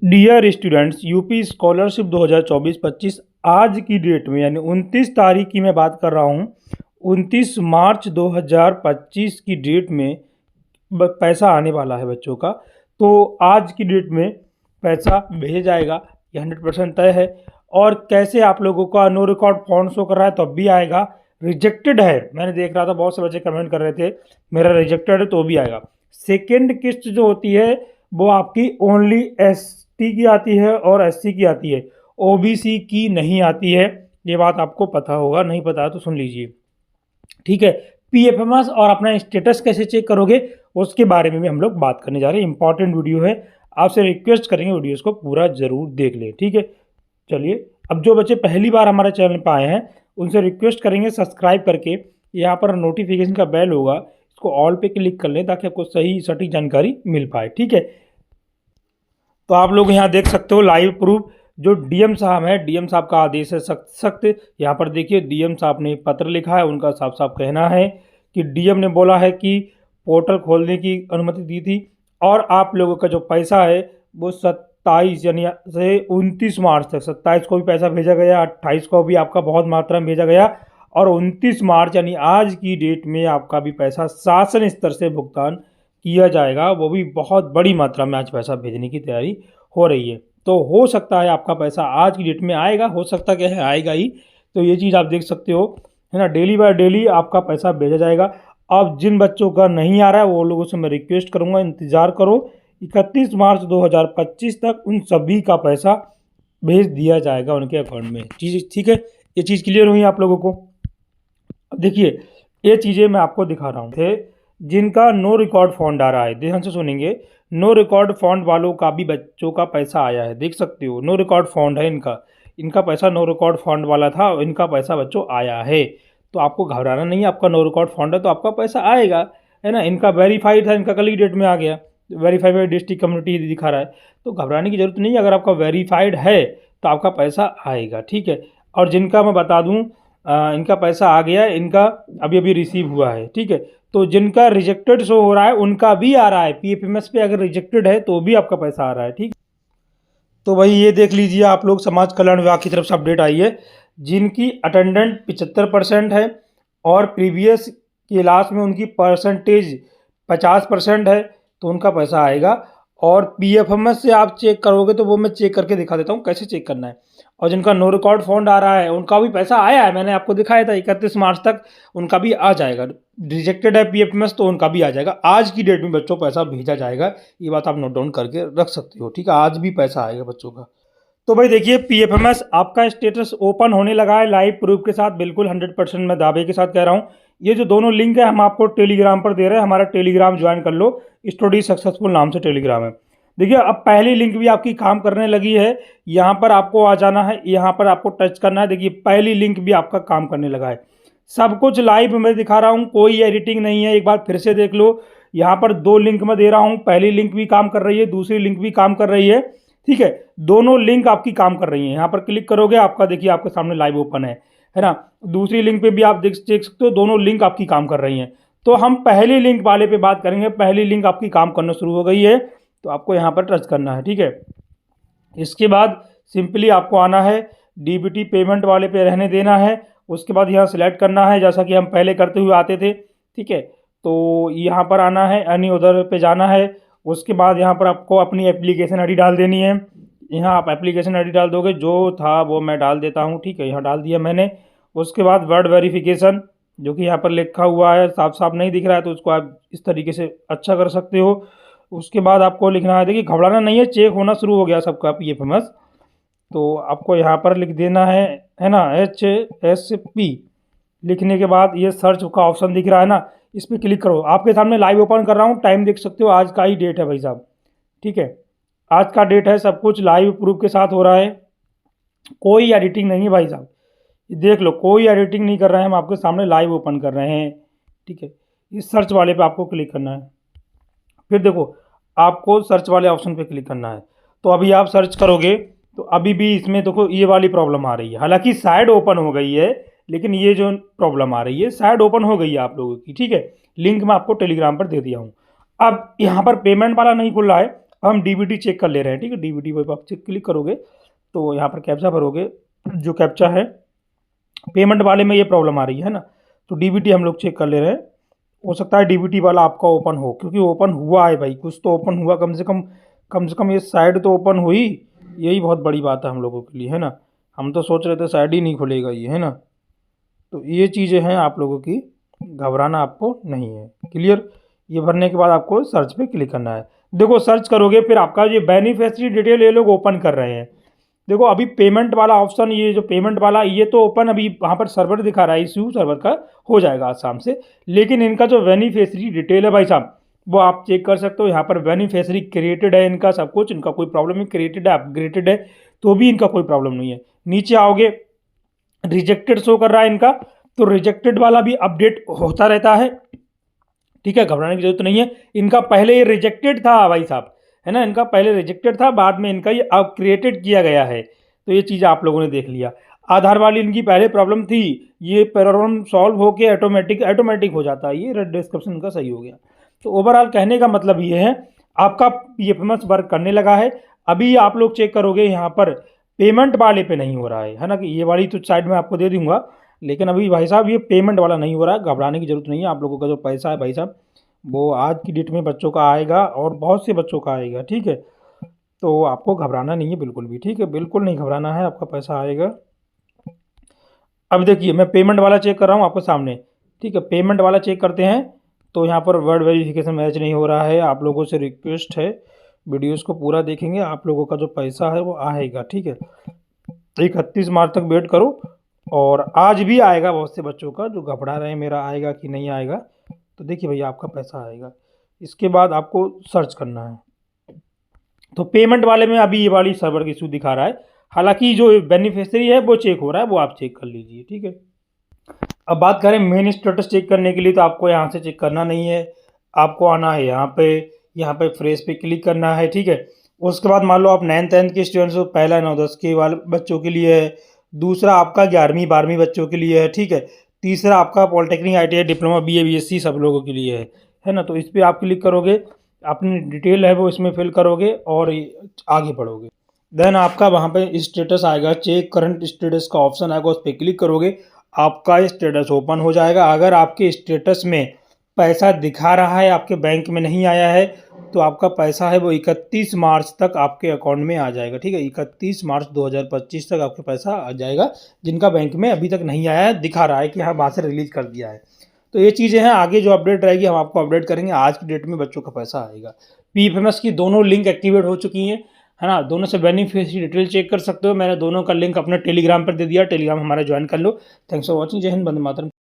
Dear students, UP scholarship 2024-25 आज की date में यानी 29 तारीख की मैं बात कर रहा हूँ। 29 मार्च 2025 की डेट में पैसा आने वाला है बच्चों का। तो आज की डेट में पैसा भेजा जाएगा, ये 100% तय है। और कैसे आप लोगों का नो रिकॉर्ड फॉन्ट शो कर रहा है तब भी आएगा, रिजेक्टेड है, मैंने देख रहा था बहुत से बच्चे कमेंट कर रहे थे मेरा रिजेक्टेड है तो भी आएगा। सेकेंड किस्त जो होती है वो आपकी ओनली एसटी की आती है और एससी की आती है, ओबीसी की नहीं आती है। ये बात आपको पता होगा, नहीं पता है तो सुन लीजिए, ठीक है। पीएफएमएस और अपना स्टेटस कैसे चेक करोगे उसके बारे में भी हम लोग बात करने जा रहे हैं। इंपॉर्टेंट वीडियो है, आपसे रिक्वेस्ट करेंगे वीडियोस को पूरा जरूर देख ले, ठीक है। चलिए, अब जो बच्चे पहली बार हमारे चैनल पर आए हैं उनसे रिक्वेस्ट करेंगे सब्सक्राइब करके यहाँ पर नोटिफिकेशन का बेल होगा, इसको ऑल पे क्लिक कर लें ताकि आपको सही सटीक जानकारी मिल पाए, ठीक है। तो आप लोग यहाँ देख सकते हो लाइव प्रूफ, जो डीएम साहब है, डीएम साहब का आदेश है सख्त सख्त। यहाँ पर देखिए डीएम साहब ने पत्र लिखा है, उनका साफ साफ कहना है कि डीएम ने बोला है कि पोर्टल खोलने की अनुमति दी थी और आप लोगों का जो पैसा है वो 27 यानी से 29 मार्च तक, 27 को भी पैसा भेजा गया, 28 को भी आपका बहुत मात्रा में भेजा गया और 29 मार्च यानी आज की डेट में आपका भी पैसा शासन स्तर से भुगतान किया जाएगा। वो भी बहुत बड़ी मात्रा में आज पैसा भेजने की तैयारी हो रही है। तो हो सकता है आपका पैसा आज की डेट में आएगा, हो सकता क्या है आएगा ही। तो ये चीज़ आप देख सकते हो, है ना। डेली बाय डेली आपका पैसा भेजा जाएगा। अब जिन बच्चों का नहीं आ रहा है वो लोगों से मैं रिक्वेस्ट करूँगा इंतज़ार करो, 31 मार्च 2025 तक उन सभी का पैसा भेज दिया जाएगा उनके अकाउंट में। चीज़ ठीक है, ये चीज़ क्लियर हुई आप लोगों को। अब देखिए ये चीज़ें मैं आपको दिखा रहा हूँ थे जिनका नो रिकॉर्ड फंड आ रहा है, ध्यान से सुनेंगे। नो रिकॉर्ड फंड वालों का भी बच्चों का पैसा आया है, देख सकते हो नो रिकॉर्ड फंड है इनका, इनका पैसा नो रिकॉर्ड फंड वाला था, इनका पैसा बच्चों आया है। तो आपको घबराना नहीं है, आपका नो रिकॉर्ड फंड है तो आपका पैसा आएगा, है ना। इनका वेरीफाइड था, इनका कल की डेट में आ गया, वेरीफाइड बाई डिस्ट्रिक्ट कम्युनिटी दिखा रहा है। तो घबराने की जरूरत नहीं है, अगर आपका वेरीफाइड है तो आपका पैसा आएगा, ठीक है। और जिनका मैं बता दूँ इनका पैसा आ गया, इनका अभी अभी रिसीव हुआ है, ठीक है। तो जिनका रिजेक्टेड शो हो रहा है उनका भी आ रहा है, पीएफएमएस पे अगर रिजेक्टेड है तो भी आपका पैसा आ रहा है, ठीक। तो भाई ये देख लीजिए आप लोग, समाज कल्याण विभाग की तरफ से अपडेट आई है, जिनकी अटेंडेंट 75% है और प्रीवियस क्लास में उनकी परसेंटेज 50% है तो उनका पैसा आएगा। और पीएफएमएस से आप चेक करोगे तो वो मैं चेक करके दिखा देता हूँ कैसे चेक करना है। और जिनका नो रिकॉर्ड फंड आ रहा है उनका भी पैसा आया है, मैंने आपको दिखाया था 31 मार्च तक उनका भी आ जाएगा। रिजेक्टेड है पीएफएमएस तो उनका भी आ जाएगा। आज की डेट में बच्चों पैसा भेजा जाएगा, ये बात आप नोट डाउन करके रख सकते हो, ठीक है। आज भी पैसा आएगा बच्चों का। तो भाई देखिए पीएफएमएस आपका स्टेटस ओपन होने लगा है लाइव प्रूफ के साथ, बिल्कुल 100% मैं दावे के साथ कह रहा हूँ। ये जो दोनों लिंक है हम आपको टेलीग्राम पर दे रहे हैं, हमारा टेलीग्राम ज्वाइन कर लो, स्टडी सक्सेसफुल नाम से टेलीग्राम है। देखिए अब पहली लिंक भी आपकी काम करने लगी है, यहाँ पर आपको आ जाना है, यहाँ पर आपको टच करना है। देखिए पहली लिंक भी आपका काम करने लगा है, सब कुछ लाइव मैं दिखा रहा हूँ, कोई एडिटिंग नहीं है। एक बार फिर से देख लो, यहाँ पर दो लिंक मैं दे रहा हूँ, पहली लिंक भी काम कर रही है, दूसरी लिंक भी काम कर रही है, ठीक है। दोनों लिंक आपकी काम कर रही हैं। यहाँ पर क्लिक करोगे आपका देखिए आपके सामने लाइव ओपन है ना। दूसरी लिंक पे भी आप देख सकते हो, दोनों लिंक आपकी काम कर रही हैं। तो हम पहली लिंक वाले पे बात करेंगे, पहली लिंक आपकी काम करना शुरू हो गई है तो आपको यहाँ पर टच करना है, ठीक है। इसके बाद सिंपली आपको आना है डीबीटी पेमेंट वाले पे रहने देना है, उसके बाद यहाँ सिलेक्ट करना है जैसा कि हम पहले करते हुए आते थे, ठीक है। तो यहाँ पर आना है, यानी उधर पे जाना है। उसके बाद यहाँ पर आपको अपनी एप्लीकेशन आईडी डाल देनी है। यहाँ आप एप्लीकेशन आईडी डाल दोगे, जो था वो मैं डाल देता हूँ, ठीक है, यहाँ डाल दिया मैंने। उसके बाद वर्ड वेरिफिकेशन जो कि यहाँ पर लिखा हुआ है, साफ साफ नहीं दिख रहा है तो उसको आप इस तरीके से अच्छा कर सकते हो। उसके बाद आपको लिखना है, देखिए घबराना नहीं है, चेक होना शुरू हो गया सबका पीएफएमएस। तो आपको यहाँ पर लिख देना है ना, HSP। लिखने के बाद ये सर्च का ऑप्शन दिख रहा है ना, इस पर क्लिक करो। आपके सामने लाइव ओपन कर रहा हूँ, टाइम देख सकते हो, आज का ही डेट है भाई साहब, ठीक है। आज का डेट है, सब कुछ लाइव प्रूफ के साथ हो रहा है, कोई एडिटिंग नहीं है भाई साहब, देख लो कोई एडिटिंग नहीं कर रहे हैं, हम आपके सामने लाइव ओपन कर रहे हैं, ठीक है। इस सर्च वाले पे आपको क्लिक करना है, फिर देखो आपको सर्च वाले ऑप्शन पे क्लिक करना है। तो अभी आप सर्च करोगे तो अभी भी इसमें देखो ये वाली प्रॉब्लम आ रही है, हालांकि साइड ओपन हो गई है लेकिन ये जो प्रॉब्लम आ रही है साइड ओपन हो गई है आप लोगों की, ठीक है। लिंक मैं आपको टेलीग्राम पर दे दिया हूँ। अब यहाँ पर पेमेंट वाला नहीं खुल रहा है, हम डीबीटी चेक कर ले रहे हैं, ठीक है। डीबीटी पर आप क्लिक करोगे तो यहाँ पर कैप्चा भरोगे, जो कैप्चा है पेमेंट वाले में ये प्रॉब्लम आ रही है ना, तो डीबीटी हम लोग चेक कर ले रहे हैं। हो सकता है डीबीटी वाला आपका ओपन हो, क्योंकि ओपन हुआ है भाई, कुछ तो ओपन हुआ, कम से कम ये साइड तो ओपन हुई, यही बहुत बड़ी बात है हम लोगों के लिए, है ना। हम तो सोच रहे थे साइड ही नहीं खुलेगा ये, है ना। तो ये चीज़ें हैं आप लोगों की, घबराना आपको नहीं है। क्लियर। ये भरने के बाद आपको सर्च पे क्लिक करना है। देखो सर्च करोगे फिर आपका ये बेनिफिशियरी डिटेल ये लोग ओपन कर रहे हैं। देखो अभी पेमेंट वाला ऑप्शन, ये जो पेमेंट वाला ये तो ओपन अभी वहाँ पर सर्वर दिखा रहा है, इश्यू सर्वर का हो जाएगा आज शाम से। लेकिन इनका जो बेनिफिशियरी डिटेल है भाई साहब, वो आप चेक कर सकते हो। यहाँ पर बेनिफिशियरी क्रिएटेड है इनका सब कुछ, इनका कोई प्रॉब्लम नहीं, क्रिएटेड है अपग्रेडेड है तो भी इनका कोई प्रॉब्लम नहीं है। नीचे आओगे रिजेक्टेड शो कर रहा है इनका, तो रिजेक्टेड वाला भी अपडेट होता रहता है, ठीक है। घबराने की जरूरत नहीं है। इनका पहले ये रिजेक्टेड था भाई साहब, है ना, इनका पहले रिजेक्टेड था, बाद में इनका ये अब क्रिएटेड किया गया है, तो ये चीज़ आप लोगों ने देख लिया। आधार वाली इनकी पहले प्रॉब्लम थी, ये प्रॉब्लम सॉल्व होके ऑटोमेटिक हो जाता है, ये डिस्क्रिप्शन इनका सही हो गया। तो ओवरऑल कहने का मतलब ये है, आपका PFMS वर्क करने लगा है। अभी आप लोग चेक करोगे यहाँ पर पेमेंट वाले पे नहीं हो रहा है ना, कि ये वाली तो साइड में आपको दे दूंगा, लेकिन अभी भाई साहब ये पेमेंट वाला नहीं हो रहा है। घबराने की जरूरत नहीं है। आप लोगों का जो पैसा है भाई साहब, वो आज की डेट में बच्चों का आएगा और बहुत से बच्चों का आएगा, ठीक है। तो आपको घबराना नहीं है बिल्कुल भी, ठीक है, बिल्कुल नहीं घबराना है, आपका पैसा आएगा। अब देखिए मैं पेमेंट वाला चेक कर रहा हूँ आपके सामने, ठीक है। पेमेंट वाला चेक करते हैं तो यहाँ पर वर्ड वेरिफिकेशन मैच नहीं हो रहा है। आप लोगों से रिक्वेस्ट है, वीडियोज़ को पूरा देखेंगे, आप लोगों का जो पैसा है वो आएगा, ठीक है। 31 मार्च तक वेट करो, और आज भी आएगा बहुत से बच्चों का, जो घबरा रहे हैं मेरा आएगा कि नहीं आएगा। तो देखिए भैया आपका पैसा आएगा। इसके बाद आपको सर्च करना है, तो पेमेंट वाले में अभी ये वाली सर्वर की इशू दिखा रहा है, हालांकि जो बेनिफिशियरी है वो चेक हो रहा है, वो आप चेक कर लीजिए, ठीक है। अब बात करें मेन स्टेटस चेक करने के लिए, तो आपको यहाँ से चेक करना नहीं है, आपको आना है यहाँ पे फ्रेश पे क्लिक करना है, ठीक है। उसके बाद मान लो आप 9th 10th के स्टूडेंट्स हो, पहला 9-10 के वाले बच्चों के लिए है, दूसरा आपका 11वीं 12वीं बच्चों के लिए है, ठीक है। तीसरा आपका polytechnic ITI diploma BA BSc सब लोगों के लिए है ना। तो इस पर आप क्लिक करोगे, अपनी डिटेल है वो इसमें फिल करोगे और आगे बढ़ोगे। देन आपका वहाँ पे स्टेटस आएगा, चेक करंट स्टेटस का ऑप्शन आएगा, उस पर क्लिक करोगे, आपका स्टेटस ओपन हो जाएगा। अगर आपके स्टेटस में पैसा दिखा रहा है आपके बैंक में नहीं आया है, तो आपका पैसा है वो 31 मार्च तक आपके अकाउंट में आ जाएगा, ठीक है। 31 मार्च 2025 तक आपके पैसा आ जाएगा, जिनका बैंक में अभी तक नहीं आया है, दिखा रहा है कि हाँ वहाँ से रिलीज कर दिया है। तो ये चीज़ें हैं, आगे जो अपडेट रहेगी हम आपको अपडेट करेंगे। आज की डेट में बच्चों का पैसा आएगा। PFMS की दोनों लिंक एक्टिवेट हो चुकी हैं, है ना। दोनों से बेनिफिशियरी डिटेल चेक कर सकते हो। मैंने दोनों का लिंक अपने टेलीग्राम पर दे दिया, टेलीग्राम हमारा ज्वाइन कर लो। Thanks for watching. जय हिंद, वंदे मातरम।